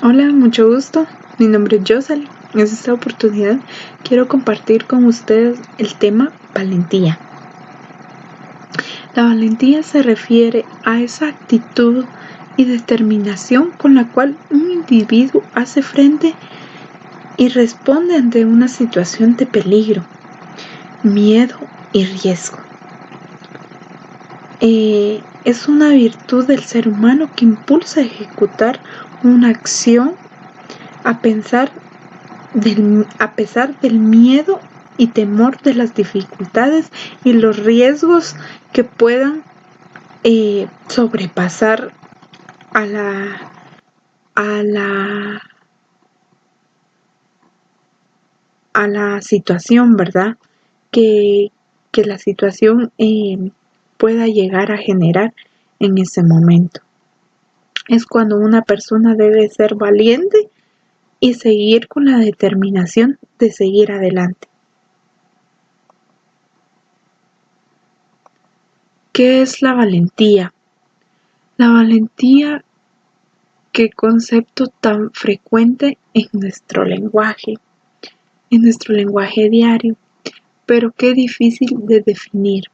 Hola, mucho gusto. Mi nombre es Josely. En esta oportunidad quiero compartir con ustedes el tema valentía. La valentía se refiere a esa actitud y determinación con la cual un individuo hace frente y responde ante una situación de peligro, miedo y riesgo. Es una virtud del ser humano que impulsa a ejecutar una acción a pesar del miedo y temor de las dificultades y los riesgos que puedan sobrepasar a la situación, ¿verdad? Que la situación pueda llegar a generar en ese momento. Es cuando una persona debe ser valiente y seguir con la determinación de seguir adelante. ¿Qué es la valentía? La valentía, qué concepto tan frecuente en nuestro lenguaje diario, pero qué difícil de definir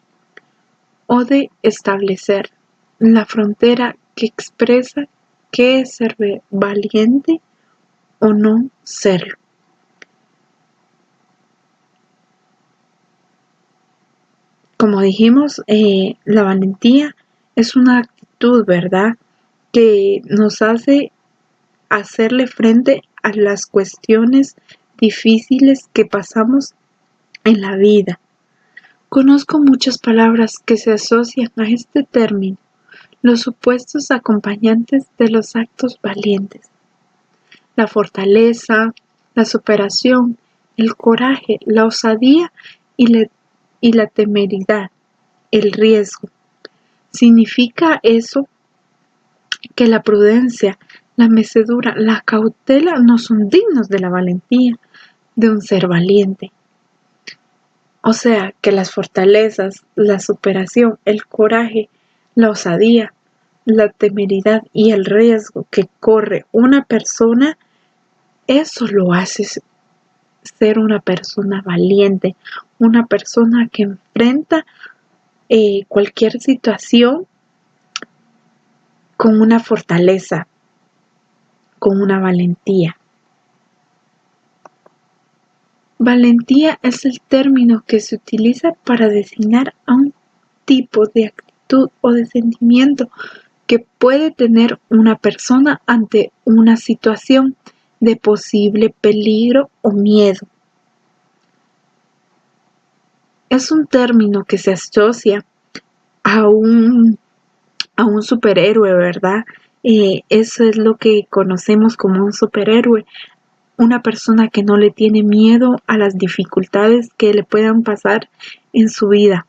o de establecer la frontera que expresa qué es ser valiente o no serlo. Como dijimos, la valentía es una actitud, ¿verdad?, que nos hace hacerle frente a las cuestiones difíciles que pasamos en la vida. Conozco muchas palabras que se asocian a este término, los supuestos acompañantes de los actos valientes: la fortaleza, la superación, el coraje, la osadía y la temeridad, el riesgo. ¿Significa eso que la prudencia, la mecedura, la cautela no son dignos de la valentía de un ser valiente? O sea, que las fortalezas, la superación, el coraje, la osadía, la temeridad y el riesgo que corre una persona, eso lo hace ser una persona valiente, una persona que enfrenta cualquier situación con una fortaleza, con una valentía. Valentía es el término que se utiliza para designar a un tipo de actitud o de sentimiento que puede tener una persona ante una situación de posible peligro o miedo. Es un término que se asocia a un superhéroe, ¿verdad? Eso es lo que conocemos como un superhéroe, una persona que no le tiene miedo a las dificultades que le puedan pasar en su vida.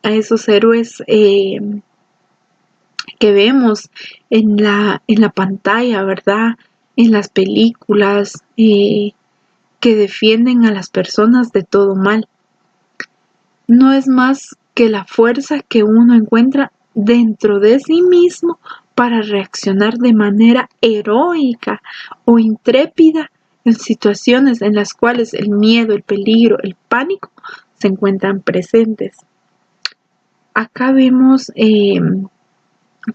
A esos héroes que vemos en la pantalla, ¿verdad? En las películas, que defienden a las personas de todo mal. No es más que la fuerza que uno encuentra dentro de sí mismo para reaccionar de manera heroica o intrépida en situaciones en las cuales el miedo, el peligro, el pánico se encuentran presentes. Acá vemos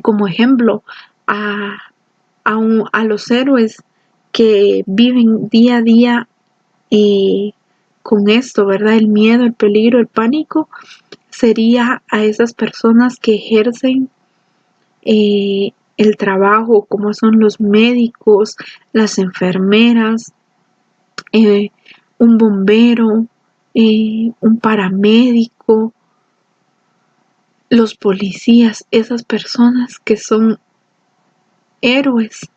como ejemplo a los héroes que viven día a día con esto, ¿verdad? El miedo, el peligro, el pánico, sería a esas personas que ejercen el trabajo, como son los médicos, las enfermeras, un bombero, un paramédico, los policías, esas personas que son héroes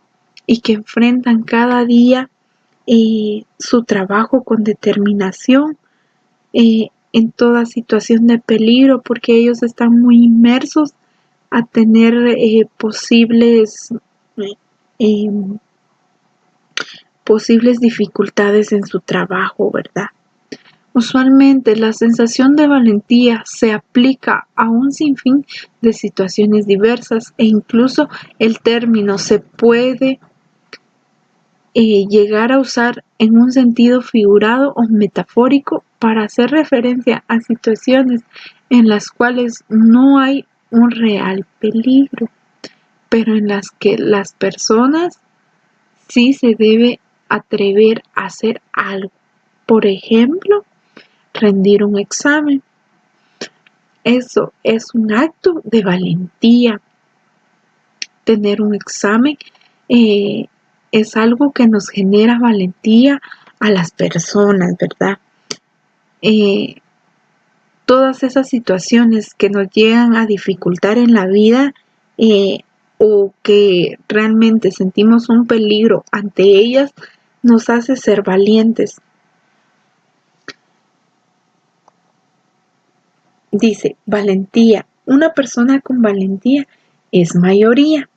y que enfrentan cada día su trabajo con determinación en toda situación de peligro, porque ellos están muy inmersos a tener eh, posibles dificultades en su trabajo, ¿verdad? Usualmente la sensación de valentía se aplica a un sinfín de situaciones diversas e incluso el término se puede llegar a usar en un sentido figurado o metafórico para hacer referencia a situaciones en las cuales no hay un real peligro, pero en las que las personas sí se debe atrever a hacer algo. Por ejemplo, rendir un examen. Eso es un acto de valentía. Tener un examen es algo que nos genera valentía a las personas, ¿verdad? Todas esas situaciones que nos llegan a dificultar en la vida o que realmente sentimos un peligro ante ellas, nos hace ser valientes. Dice, valentía. Una persona con valentía es mayoría.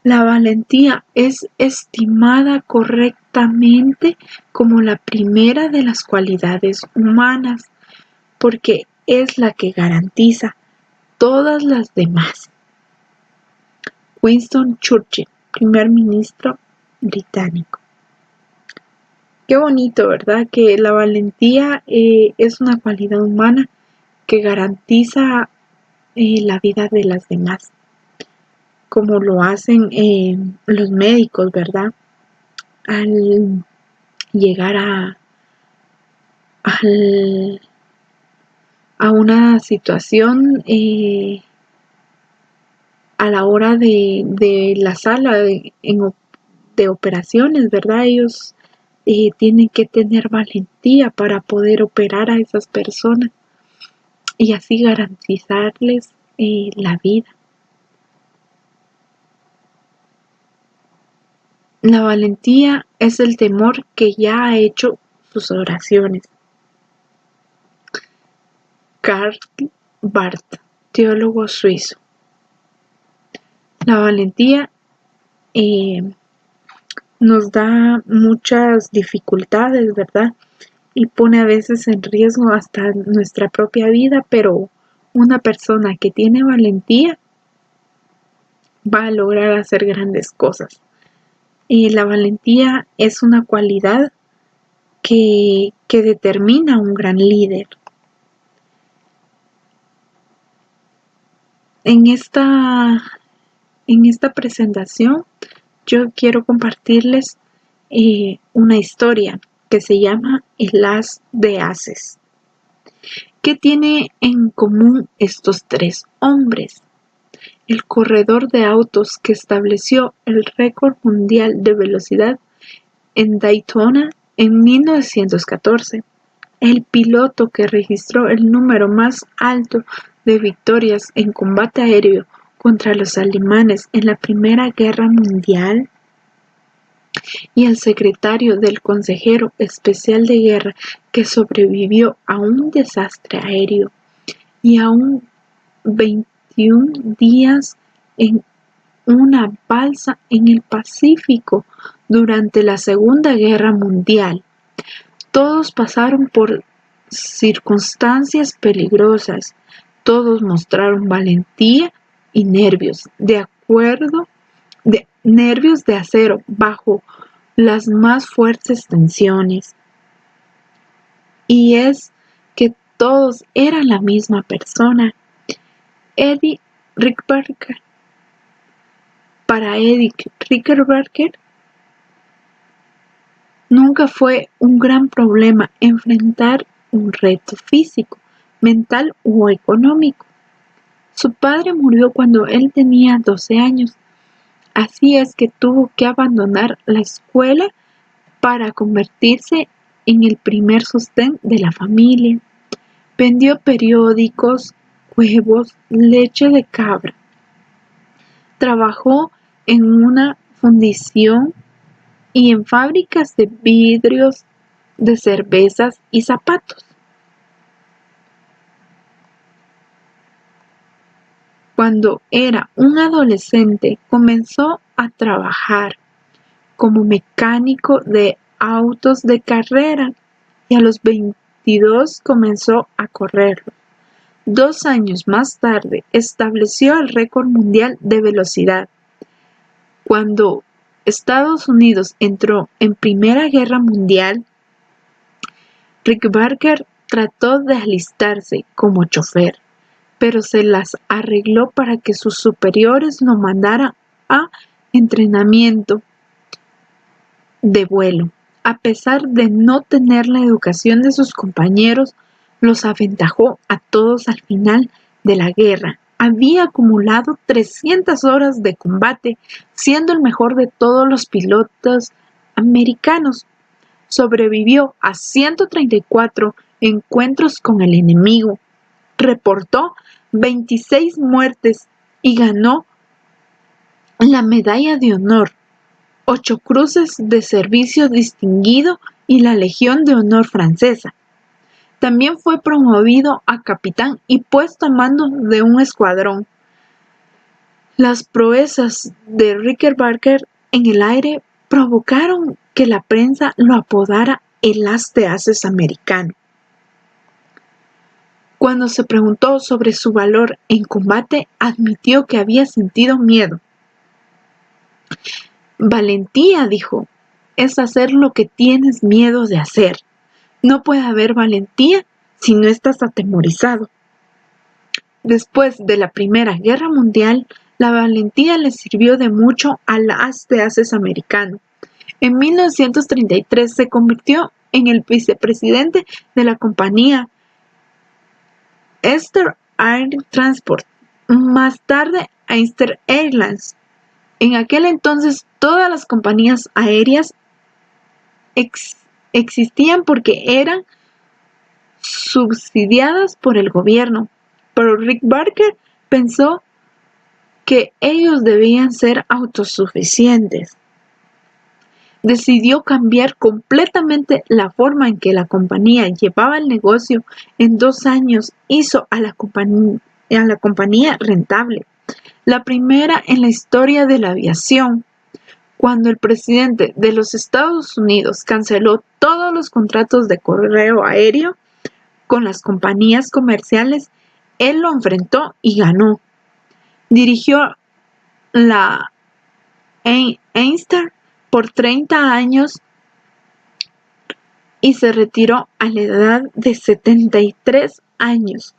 La valentía es estimada correctamente como la primera de las cualidades humanas, porque es la que garantiza todas las demás. Winston Churchill, primer ministro británico. Qué bonito, ¿verdad? Que la valentía es una cualidad humana que garantiza la vida de las demás, como lo hacen los médicos, ¿verdad? Al llegar a una situación a la hora de la sala de operaciones, ¿verdad? Ellos tienen que tener valentía para poder operar a esas personas y así garantizarles la vida. La valentía es el temor que ya ha hecho sus oraciones. Karl Barth, teólogo suizo. La valentía nos da muchas dificultades, ¿verdad? Y pone a veces en riesgo hasta nuestra propia vida, pero una persona que tiene valentía va a lograr hacer grandes cosas. La valentía es una cualidad que determina un gran líder. En esta presentación yo quiero compartirles una historia que se llama El As de Ases. ¿Qué tiene en común estos tres hombres? El corredor de autos que estableció el récord mundial de velocidad en Daytona en 1914, el piloto que registró el número más alto de victorias en combate aéreo contra los alemanes en la Primera Guerra Mundial, y el secretario del Consejero Especial de Guerra que sobrevivió a un desastre aéreo y a un 21 días en una balsa en el Pacífico durante la Segunda Guerra Mundial. Todos pasaron por circunstancias peligrosas, todos mostraron valentía y nervios de acero bajo las más fuertes tensiones. Y es que todos eran la misma persona, Eddie Rickenbacker. Para Eddie Rickenbacker nunca fue un gran problema enfrentar un reto físico, mental o económico. Su padre murió cuando él tenía 12 años. Así es que tuvo que abandonar la escuela para convertirse en el primer sostén de la familia. Vendió periódicos, huevos, leche de cabra. Trabajó en una fundición y en fábricas de vidrios, de cervezas y zapatos. Cuando era un adolescente, comenzó a trabajar como mecánico de autos de carrera y a los 22 comenzó a correrlo. 2 años más tarde estableció el récord mundial de velocidad cuando Estados Unidos entró en Primera Guerra Mundial, Rick Barker trató de alistarse como chofer, pero se las arregló para que sus superiores lo mandaran a entrenamiento de vuelo. A pesar de no tener la educación de sus compañeros, los aventajó a todos al final de la guerra. Había acumulado 300 horas de combate, siendo el mejor de todos los pilotos americanos. Sobrevivió a 134 encuentros con el enemigo, reportó 26 muertes y ganó la Medalla de Honor, 8 cruces de servicio distinguido y la Legión de Honor francesa. También fue promovido a capitán y puesto a mando de un escuadrón. Las proezas de Rick Barker en el aire provocaron que la prensa lo apodara el as de ases americano. Cuando se preguntó sobre su valor en combate, admitió que había sentido miedo. Valentía, dijo, es hacer lo que tienes miedo de hacer. No puede haber valentía si no estás atemorizado. Después de la Primera Guerra Mundial, la valentía le sirvió de mucho al as de ases americano. En 1933 se convirtió en el vicepresidente de la compañía Eastern Air Transport, más tarde Eastern Airlines. En aquel entonces todas las compañías aéreas existían porque eran subsidiadas por el gobierno, pero Rick Barker pensó que ellos debían ser autosuficientes. Decidió cambiar completamente la forma en que la compañía llevaba el negocio. En 2 años hizo a la compañía rentable, la primera en la historia de la aviación. Cuando el presidente de los Estados Unidos canceló todos los contratos de correo aéreo con las compañías comerciales, él lo enfrentó y ganó. Dirigió la Eastern por 30 años y se retiró a la edad de 73 años.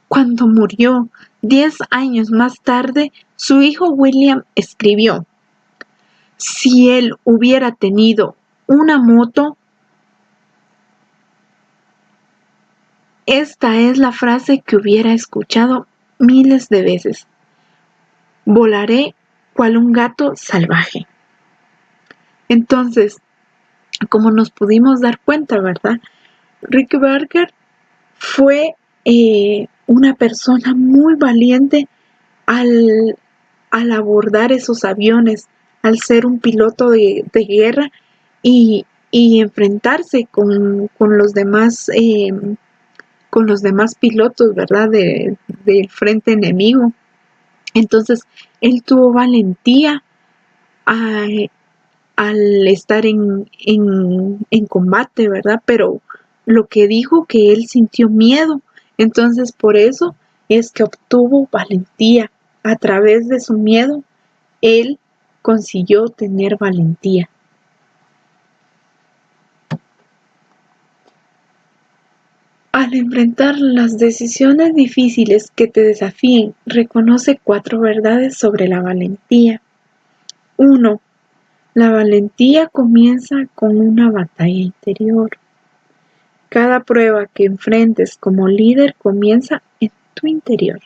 Cuando murió 10 años más tarde, su hijo William escribió: si él hubiera tenido una moto, esta es la frase que hubiera escuchado miles de veces: volaré cual un gato salvaje. Entonces, como nos pudimos dar cuenta, ¿verdad? Rick Barker fue una persona muy valiente al abordar esos aviones, al ser un piloto de guerra y enfrentarse con los demás pilotos, ¿verdad? Del frente enemigo. Entonces, él tuvo valentía al estar en combate, ¿verdad? Pero lo que dijo que él sintió miedo, entonces por eso es que obtuvo valentía. A través de su miedo, él consiguió tener valentía. Al enfrentar las decisiones difíciles que te desafíen, reconoce 4 verdades sobre la valentía. 1. La valentía comienza con una batalla interior. Cada prueba que enfrentes como líder comienza en tu interior.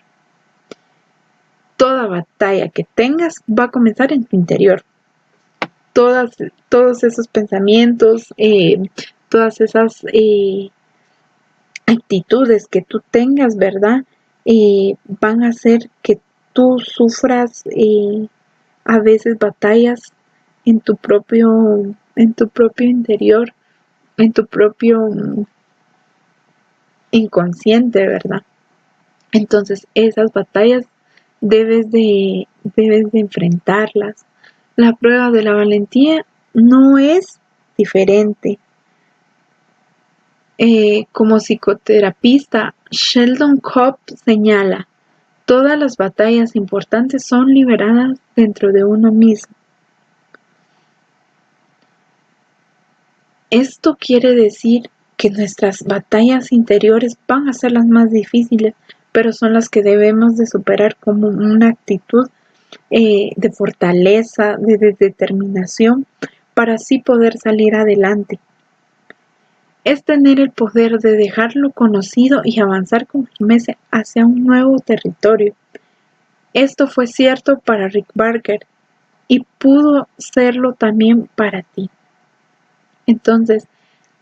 Toda batalla que tengas va a comenzar en tu interior. Todos esos pensamientos, todas esas actitudes que tú tengas, ¿verdad? Van a hacer que tú sufras a veces batallas en tu propio interior, en tu propio inconsciente, ¿verdad? Entonces esas batallas debes de enfrentarlas. La prueba de la valentía no es diferente. Como psicoterapista, Sheldon Kopp señala: todas las batallas importantes son liberadas dentro de uno mismo. Esto quiere decir que nuestras batallas interiores van a ser las más difíciles, pero son las que debemos de superar como una actitud de fortaleza, de determinación, para así poder salir adelante. Es tener el poder de dejar lo conocido y avanzar con firmeza hacia un nuevo territorio. Esto fue cierto para Rick Barker y pudo serlo también para ti. Entonces,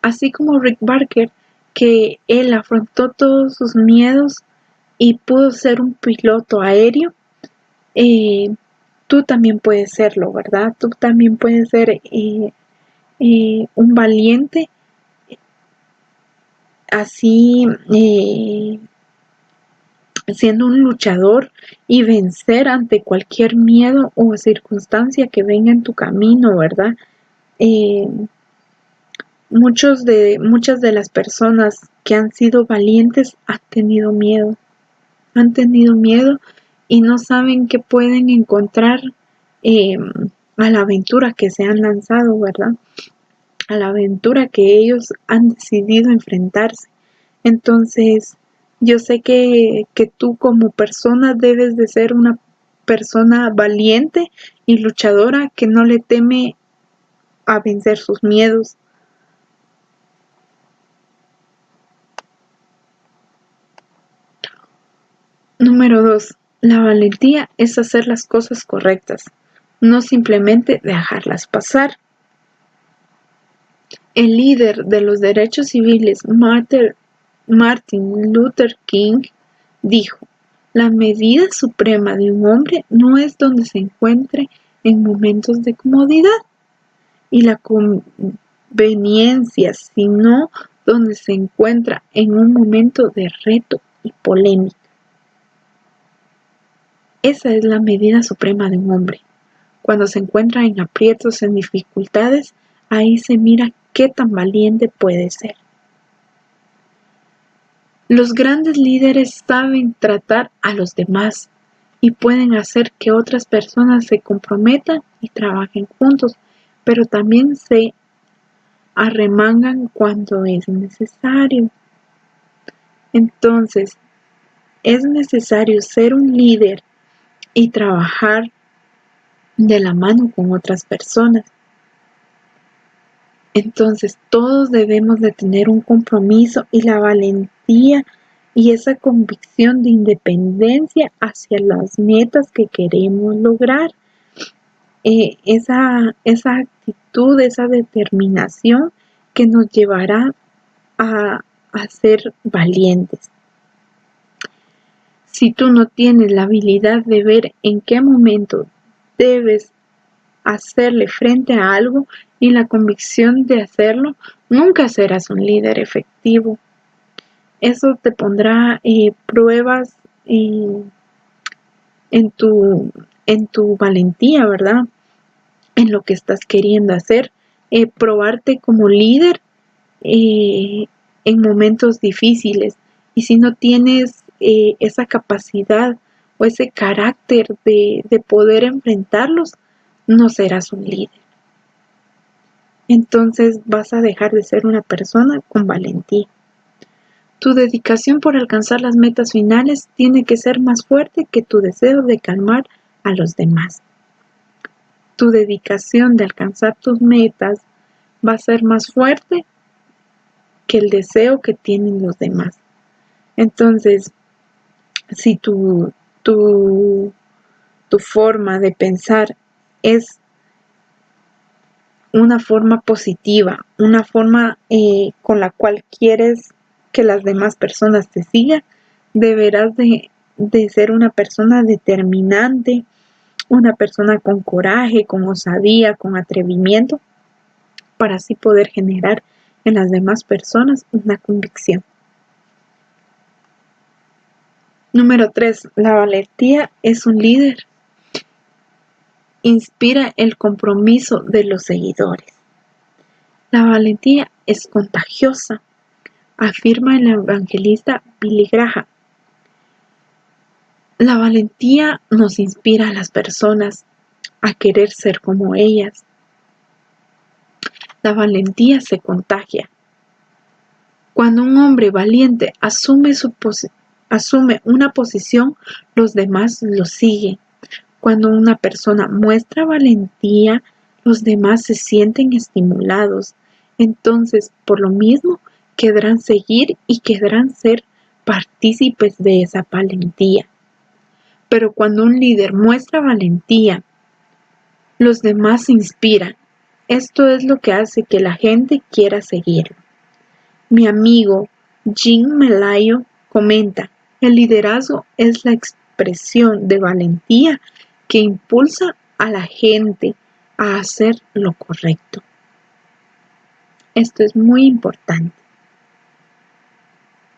así como Rick Barker, que él afrontó todos sus miedos y pudo ser un piloto aéreo, tú también puedes serlo, ¿verdad? Tú también puedes ser un valiente, así siendo un luchador y vencer ante cualquier miedo o circunstancia que venga en tu camino, ¿verdad? Eh, muchas de las personas que han sido valientes han tenido miedo y no saben qué pueden encontrar eh, a la aventura que se han lanzado, ¿verdad? A la aventura que ellos han decidido enfrentarse. Entonces, yo sé que tú como persona debes de ser una persona valiente y luchadora que no le teme a vencer sus miedos. Número 2. La valentía es hacer las cosas correctas, no simplemente dejarlas pasar. El líder de los derechos civiles, Martin Luther King, dijo: "La medida suprema de un hombre no es donde se encuentre en momentos de comodidad y la conveniencia, sino donde se encuentra en un momento de reto y polémica". Esa es la medida suprema de un hombre. Cuando se encuentra en aprietos, en dificultades, ahí se mira qué tan valiente puede ser. Los grandes líderes saben tratar a los demás y pueden hacer que otras personas se comprometan y trabajen juntos, pero también se arremangan cuando es necesario. Entonces, es necesario ser un líder y trabajar de la mano con otras personas. Entonces, todos debemos de tener un compromiso y la valentía y esa convicción de independencia hacia las metas que queremos lograr. Esa actitud, esa determinación que nos llevará a ser valientes. Si tú no tienes la habilidad de ver en qué momento debes hacerle frente a algo y la convicción de hacerlo, nunca serás un líder efectivo. Eso te pondrá pruebas en tu valentía, ¿verdad? En lo que estás queriendo hacer. Probarte como líder eh, en momentos difíciles. Y si no tienes esa capacidad o ese carácter de poder enfrentarlos, no serás un líder. Entonces vas a dejar de ser una persona con valentía. Tu dedicación por alcanzar las metas finales tiene que ser más fuerte que tu deseo de calmar a los demás. Tu dedicación de alcanzar tus metas va a ser más fuerte que el deseo que tienen los demás. Entonces, si tu forma de pensar es una forma positiva, una forma con la cual quieres que las demás personas te sigan, deberás de ser una persona determinante, una persona con coraje, con osadía, con atrevimiento, para así poder generar en las demás personas una convicción. Número 3. La valentía es un líder. Inspira el compromiso de los seguidores. La valentía es contagiosa, afirma el evangelista Billy Graham. La valentía nos inspira a las personas a querer ser como ellas. La valentía se contagia. Cuando un hombre valiente asume una posición, los demás lo siguen. Cuando una persona muestra valentía, los demás se sienten estimulados. Entonces, por lo mismo, querrán seguir y querrán ser partícipes de esa valentía. Pero cuando un líder muestra valentía, los demás se inspiran. Esto es lo que hace que la gente quiera seguirlo. Mi amigo Jim Melayo comenta: el liderazgo es la expresión de valentía que impulsa a la gente a hacer lo correcto. Esto es muy importante.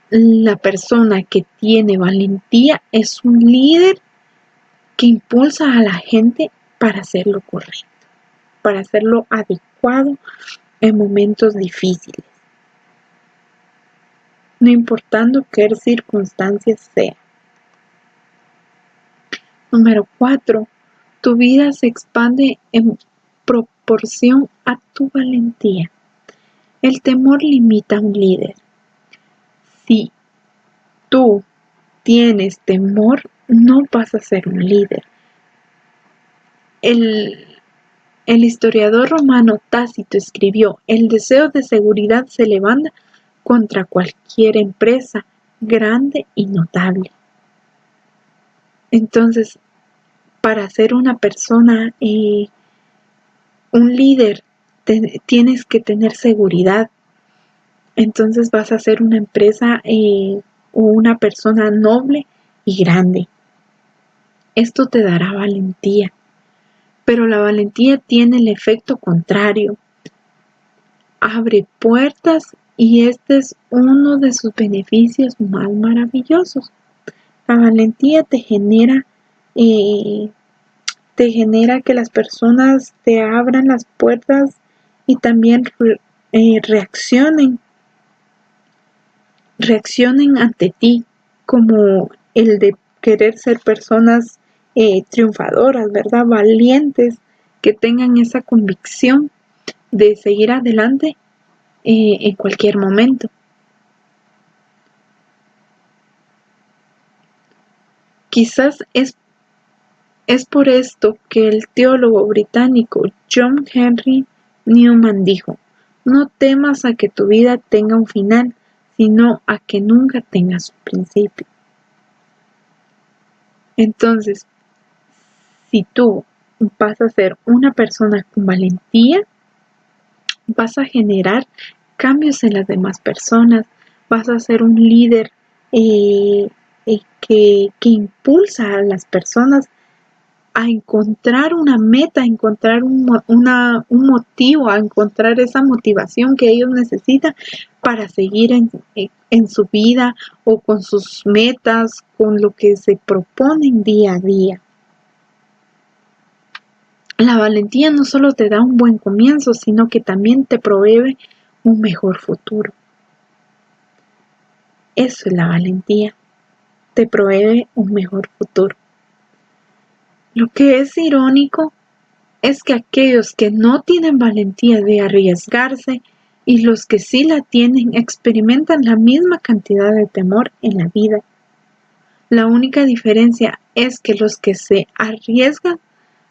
La persona que tiene valentía es un líder que impulsa a la gente para hacer lo correcto, para hacer lo adecuado en momentos difíciles, no importando qué circunstancias sean. Número 4. Tu vida se expande en proporción a tu valentía. El temor limita a un líder. Si tú tienes temor, no vas a ser un líder. El historiador romano Tácito escribió: el deseo de seguridad se levanta contra cualquier empresa grande y notable. Entonces, para ser una persona, un líder, tienes que tener seguridad. Entonces vas a ser una empresa o una persona noble y grande. Esto te dará valentía. Pero la valentía tiene el efecto contrario. Abre puertas y este es uno de sus beneficios más maravillosos. La valentía te genera que las personas te abran las puertas y también reaccionen ante ti, como el de querer ser personas triunfadoras, ¿verdad? Valientes, que tengan esa convicción de seguir adelante en cualquier momento. Quizás es por esto que el teólogo británico John Henry Newman dijo: no temas a que tu vida tenga un final, sino a que nunca tenga su principio. Entonces, si tú vas a ser una persona con valentía, vas a generar cambios en las demás personas, vas a ser un líder que impulsa a las personas a encontrar una meta, a encontrar un motivo, a encontrar esa motivación que ellos necesitan para seguir en su vida o con sus metas, con lo que se proponen día a día. La valentía no solo te da un buen comienzo, sino que también te provee un mejor futuro. Eso es la valentía, te provee un mejor futuro. Lo que es irónico es que aquellos que no tienen valentía de arriesgarse y los que sí la tienen experimentan la misma cantidad de temor en la vida. La única diferencia es que los que se arriesgan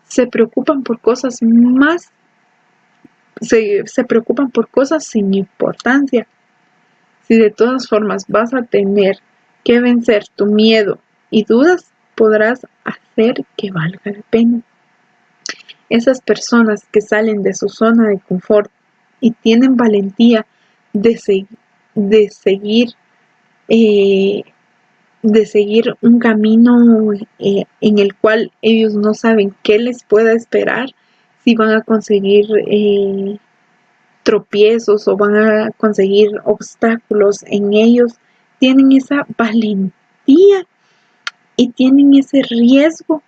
se preocupan por cosas se preocupan por cosas sin importancia. Si de todas formas vas a tener que vencer tu miedo y dudas, podrás hacer que valga la pena. Esas personas que salen de su zona de confort y tienen valentía de seguir un camino en el cual ellos no saben qué les pueda esperar, si van a conseguir tropiezos o van a conseguir obstáculos en ellos, tienen esa valentía y tienen ese riesgo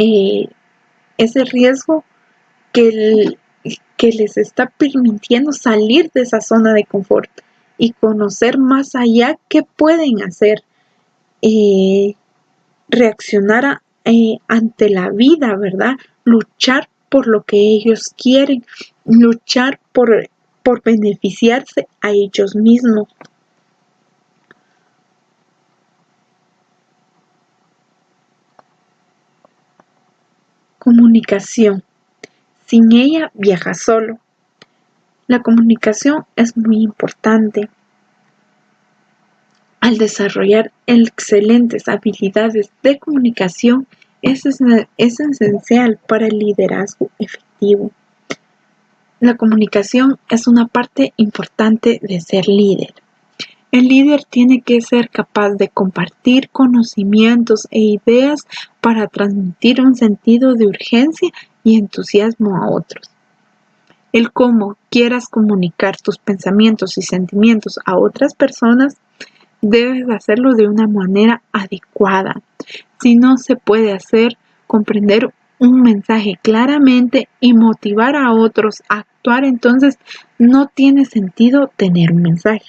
que les está permitiendo salir de esa zona de confort y conocer más allá qué pueden hacer, reaccionar ante la vida, ¿verdad? Luchar por lo que ellos quieren, luchar por beneficiarse a ellos mismos. Comunicación. Sin ella viajas solo. La comunicación es muy importante. Al desarrollar excelentes habilidades de comunicación es esencial para el liderazgo efectivo. La comunicación es una parte importante de ser líder. El líder tiene que ser capaz de compartir conocimientos e ideas para transmitir un sentido de urgencia y entusiasmo a otros. El cómo quieras comunicar tus pensamientos y sentimientos a otras personas, debes hacerlo de una manera adecuada. Si no se puede hacer comprender un mensaje claramente y motivar a otros a actuar, entonces no tiene sentido tener un mensaje.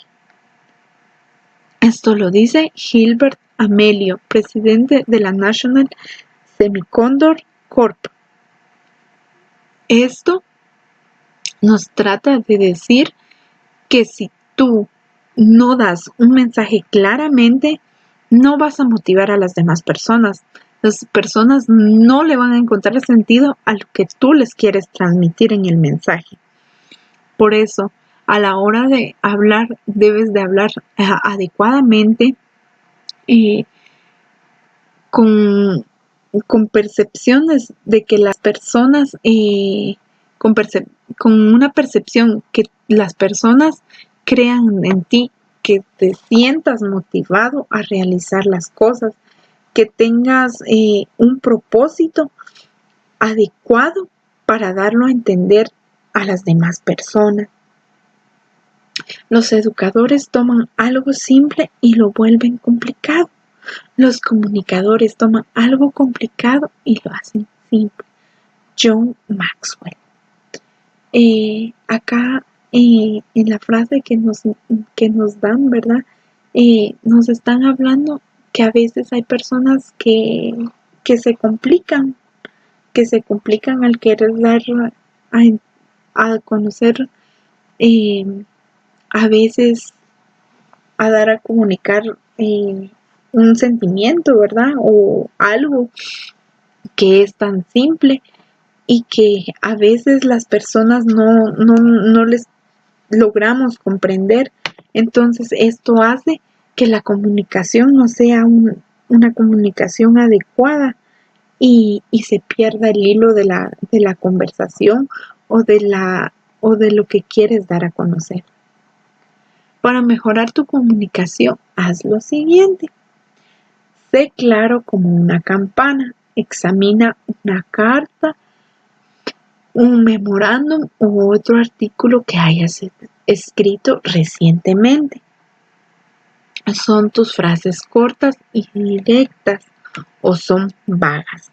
Esto lo dice Gilbert Amelio, presidente de la National Semiconductor Corp. Esto nos trata de decir que si tú no das un mensaje claramente, no vas a motivar a las demás personas. Las personas no le van a encontrar sentido a lo que tú les quieres transmitir en el mensaje. Por eso, a la hora de hablar, debes de hablar adecuadamente y con percepciones de que las personas, con una percepción que las personas crean en ti, que te sientas motivado a realizar las cosas, que tengas un propósito adecuado para darlo a entender a las demás personas. Los educadores toman algo simple y lo vuelven complicado. Los comunicadores toman algo complicado y lo hacen simple. John Maxwell. Acá en la frase que nos dan, ¿verdad? Nos están hablando que a veces hay personas que se complican al querer dar a conocer, a veces a dar a comunicar un sentimiento, ¿verdad? O algo que es tan simple y que a veces las personas no les logramos comprender. Entonces esto hace que la comunicación no sea una comunicación adecuada y se pierda el hilo de la conversación o de lo que quieres dar a conocer. Para mejorar tu comunicación, haz lo siguiente. Sé claro como una campana. Examina una carta, un memorándum u otro artículo que hayas escrito recientemente. ¿Son tus frases cortas y directas o son vagas?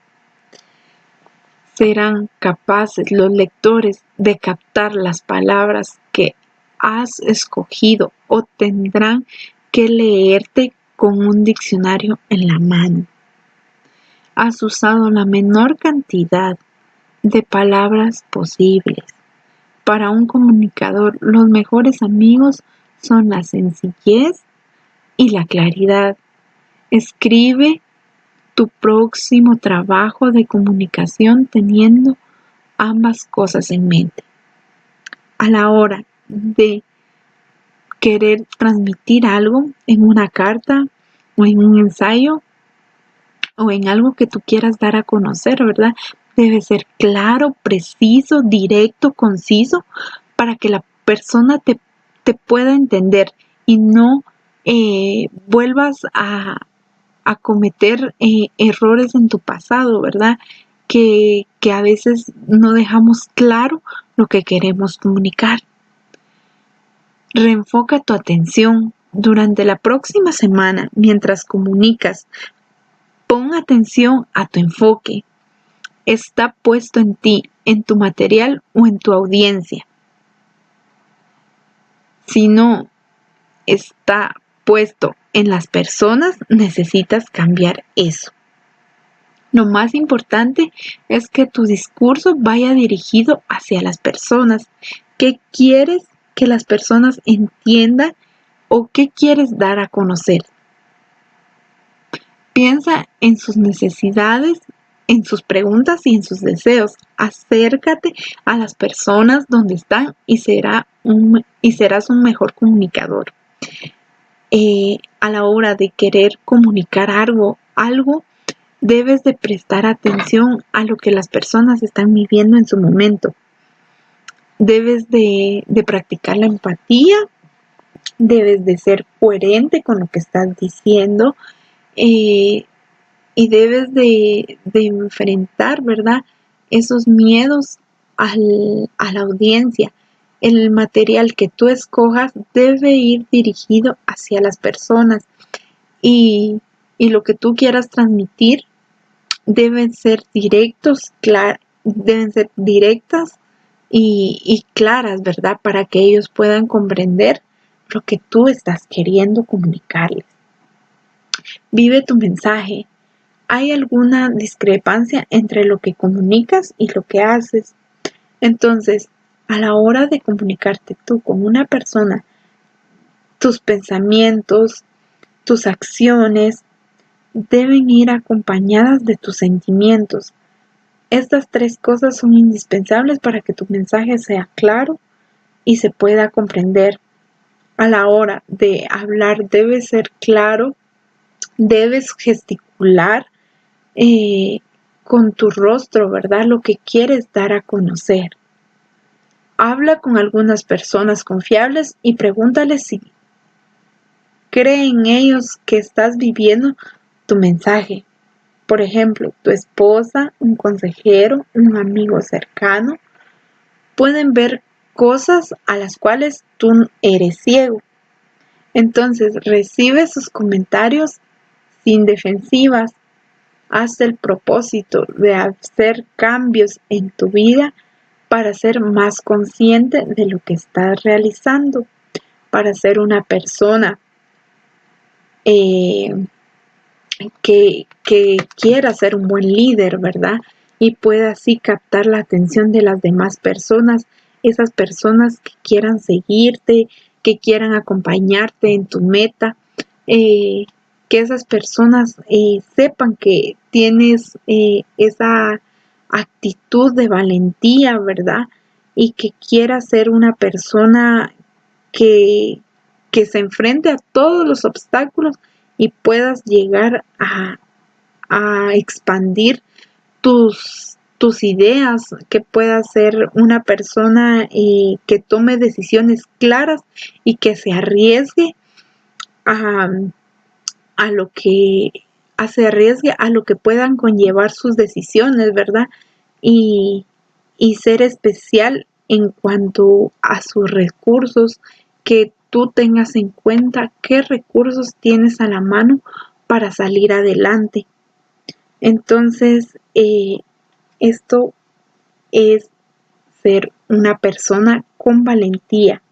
¿Serán capaces los lectores de captar las palabras que has escogido o tendrán que leerte con un diccionario en la mano? ¿Has usado la menor cantidad de palabras posibles? Para un comunicador, los mejores amigos son la sencillez y la claridad. Escribe tu próximo trabajo de comunicación teniendo ambas cosas en mente. A la hora de querer transmitir algo en una carta o en un ensayo o en algo que tú quieras dar a conocer, ¿verdad? Debe ser claro, preciso, directo, conciso, para que la persona te pueda entender y no vuelvas a cometer errores en tu pasado, ¿verdad? Que a veces no dejamos claro lo que queremos comunicar. Reenfoca tu atención durante la próxima semana mientras comunicas. Pon atención a tu enfoque. Está puesto en ti, en tu material o en tu audiencia. Si no está puesto en las personas, necesitas cambiar eso. Lo más importante es que tu discurso vaya dirigido hacia las personas. ¿Qué quieres que las personas entiendan o qué quieres dar a conocer? Piensa en sus necesidades, en sus preguntas y en sus deseos. Acércate a las personas donde están y serás un mejor comunicador. A la hora de querer comunicar algo, debes de prestar atención a lo que las personas están viviendo en su momento. Debes de practicar la empatía, debes de ser coherente con lo que estás diciendo, eh, y debes de enfrentar, ¿verdad? Esos miedos a la audiencia. El material que tú escojas debe ir dirigido hacia las personas y, y lo que tú quieras transmitir deben ser deben ser directas y claras, ¿verdad? Para que ellos puedan comprender lo que tú estás queriendo comunicarles. Vive tu mensaje. ¿Hay alguna discrepancia entre lo que comunicas y lo que haces? Entonces, a la hora de comunicarte tú con una persona, tus pensamientos, tus acciones deben ir acompañadas de tus sentimientos. Estas tres cosas son indispensables para que tu mensaje sea claro y se pueda comprender. A la hora de hablar debes ser claro, debes gesticular con tu rostro, ¿verdad? Lo que quieres dar a conocer. Habla con algunas personas confiables y pregúntales si creen ellos que estás viviendo tu mensaje. Por ejemplo, tu esposa, un consejero, un amigo cercano, pueden ver cosas a las cuales tú eres ciego. Entonces, recibe sus comentarios sin defensivas. Haz el propósito de hacer cambios en tu vida para ser más consciente de lo que estás realizando, para ser una persona eh, que quiera ser un buen líder, ¿verdad? Y pueda así captar la atención de las demás personas, esas personas que quieran seguirte, que quieran acompañarte en tu meta, que esas personas sepan que tienes esa actitud de valentía, ¿verdad? Y que quieras ser una persona que, que se enfrente a todos los obstáculos y puedas llegar a expandir tus ideas, que puedas ser una persona que tome decisiones claras y que se arriesgue a, a lo que se arriesgue a lo que puedan conllevar sus decisiones, ¿verdad? Y, y ser especial en cuanto a sus recursos, que tú tengas en cuenta qué recursos tienes a la mano para salir adelante. Entonces, esto es ser una persona con valentía.